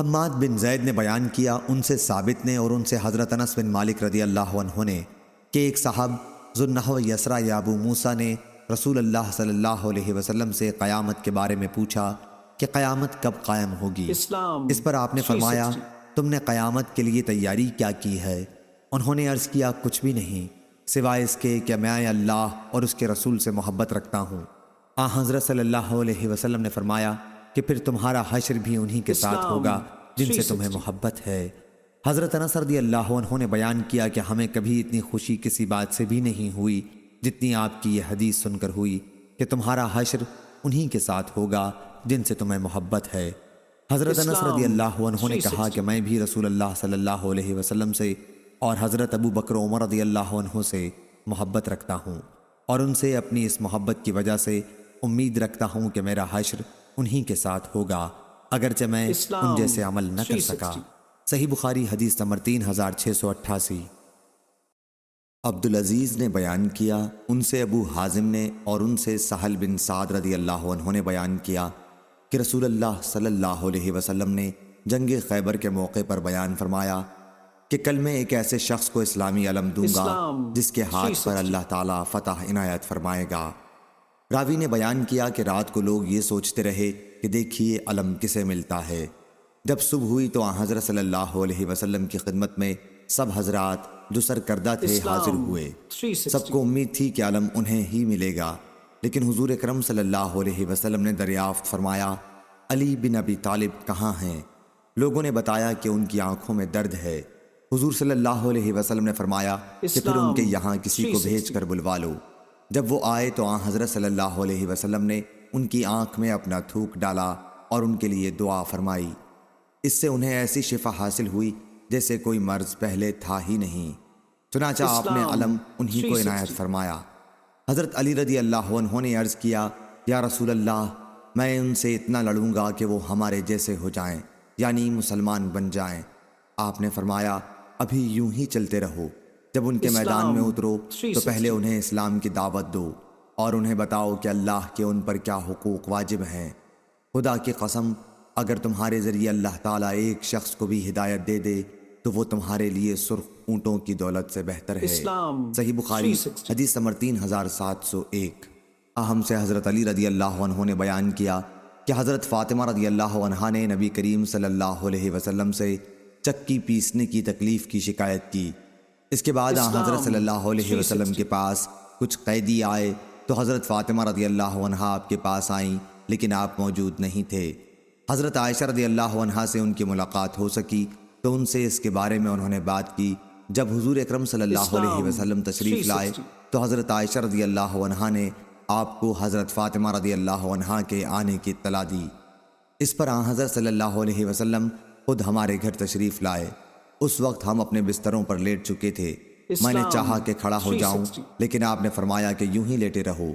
حماد بن زید نے بیان کیا، ان سے ثابت نے اور ان سے حضرت انس بن مالک رضی اللہ عنہ نے کہ ایک صاحب ذو النحو یسرا یا ابو موسیٰ نے رسول اللہ صلی اللہ علیہ وسلم سے قیامت کے بارے میں پوچھا کہ قیامت کب قائم ہوگی؟ اس پر آپ نے فرمایا، تم نے قیامت کے لیے تیاری کیا کی ہے؟ انہوں نے عرض کیا، کچھ بھی نہیں سوائے اس کے کہ میں اللہ اور اس کے رسول سے محبت رکھتا ہوں۔ حضرت صلی اللہ علیہ وسلم نے فرمایا کہ پھر تمہارا حشر بھی انہی کے ساتھ ہوگا جن سے تمہیں محبت ہے۔ حضرت انس رضی اللہ عنہ نے بیان کیا کہ ہمیں کبھی اتنی خوشی کسی بات سے بھی نہیں ہوئی جتنی آپ کی یہ حدیث سن کر ہوئی کہ تمہارا حشر انہی کے ساتھ ہوگا جن سے تمہیں محبت ہے۔ حضرت انس رضی اللہ عنہ نے کہا کہ میں بھی رسول اللہ صلی اللہ علیہ وسلم سے اور حضرت ابو بکر عمر رضی اللہ عنہ سے محبت رکھتا ہوں، اور ان سے اپنی اس محبت کی وجہ سے امید رکھتا ہوں کہ میرا حشر انہی کے ساتھ ہوگا، اگرچہ میں ان جیسے عمل نہ کر سکا۔ صحیح بخاری حدیث نمبر 3688۔ عبدالعزیز نے بیان کیا، ان سے ابو حازم نے اور ان سے سہل بن سعد رضی اللہ عنہ نے بیان کیا کہ رسول اللہ صلی اللہ علیہ وسلم نے جنگ خیبر کے موقع پر بیان فرمایا کہ کل میں ایک ایسے شخص کو اسلامی علم دوں گا جس کے ہاتھ پر اللہ تعالیٰ فتح عنایت فرمائے گا۔ راوی نے بیان کیا کہ رات کو لوگ یہ سوچتے رہے کہ دیکھیے علم کسے ملتا ہے۔ جب صبح ہوئی تو حضرت صلی اللہ علیہ وسلم کی خدمت میں سب حضرات جو سرکردہ تھے حاضر ہوئے۔ سب کو امید تھی کہ علم انہیں ہی ملے گا، لیکن حضور اکرم صلی اللہ علیہ وسلم نے دریافت فرمایا، علی بن ابی طالب کہاں ہیں؟ لوگوں نے بتایا کہ ان کی آنکھوں میں درد ہے۔ حضور صلی اللہ علیہ وسلم نے فرمایا کہ پھر ان کے یہاں کسی کو بھیج کر بلوا لو۔ جب وہ آئے تو حضرت صلی اللہ علیہ وسلم نے ان کی آنکھ میں اپنا تھوک ڈالا اور ان کے لیے دعا فرمائی۔ اس سے انہیں ایسی شفا حاصل ہوئی جیسے کوئی مرض پہلے تھا ہی نہیں۔ چنانچہ آپ نے علم انہی کو عنایت فرمایا۔ حضرت علی رضی اللہ عنہ نے عرض کیا، یا رسول اللہ، میں ان سے اتنا لڑوں گا کہ وہ ہمارے جیسے ہو جائیں، یعنی مسلمان بن جائیں۔ آپ نے فرمایا، ابھی یوں ہی چلتے رہو، جب ان کے میدان میں اترو تو پہلے انہیں اسلام کی دعوت دو اور انہیں بتاؤ کہ اللہ کے ان پر کیا حقوق واجب ہیں۔ خدا کی قسم، اگر تمہارے ذریعے اللہ تعالیٰ ایک شخص کو بھی ہدایت دے دے تو وہ تمہارے لیے سرخ اونٹوں کی دولت سے بہتر ہے۔ صحیح بخاری حدیث نمبر 3701۔ ہم سے حضرت علی رضی اللہ عنہ نے بیان کیا کہ حضرت فاطمہ رضی اللہ عنہا نے نبی کریم صلی اللہ علیہ وسلم سے چکی پیسنے کی تکلیف کی شکایت کی۔ اس کے بعد حضرت صلی اللہ علیہ وسلم کے پاس کچھ قیدی آئے تو حضرت فاطمہ رضی اللہ عنہا آپ کے پاس آئیں، لیکن آپ موجود نہیں تھے۔ حضرت عائشہ رضی اللہ عنہا سے ان کی ملاقات ہو سکی تو ان سے اس کے بارے میں انہوں نے بات کی۔ جب حضور اکرم صلی اللہ علیہ وسلم تشریف لائے تو حضرت عائشہ رضی اللہ عنہا نے آپ کو حضرت فاطمہ رضی اللہ عنہا کے آنے کی اطلاع دی۔ اس پر حضرت صلی اللہ علیہ وسلم خود ہمارے گھر تشریف لائے۔ اس وقت ہم اپنے بستروں پر لیٹ چکے تھے۔ میں نے چاہا کہ کھڑا ہو جاؤں، لیکن آپ نے فرمایا کہ یوں ہی لیٹے رہو۔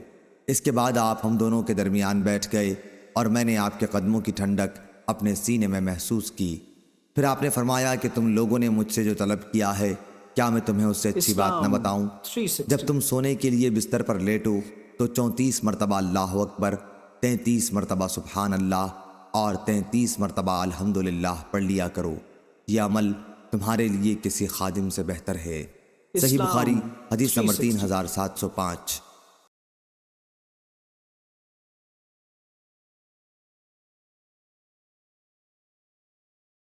اس کے بعد آپ ہم دونوں کے درمیان بیٹھ گئے اور میں نے آپ کے قدموں کی ٹھنڈک اپنے سینے میں محسوس کی۔ پھر آپ نے فرمایا کہ تم لوگوں نے مجھ سے جو طلب کیا ہے، کیا میں تمہیں اس سے اچھی بات نہ بتاؤں؟ جب تم سونے کے لیے بستر پر لیٹو تو 34 مرتبہ اللہ اکبر، 33 مرتبہ سبحان اللہ اور 33 مرتبہ الحمدللہ پڑھ لیا کرو۔ یہ عمل تمہارے لیے کسی خادم سے بہتر ہے۔ صحیح بخاری حدیث نمبر 3705۔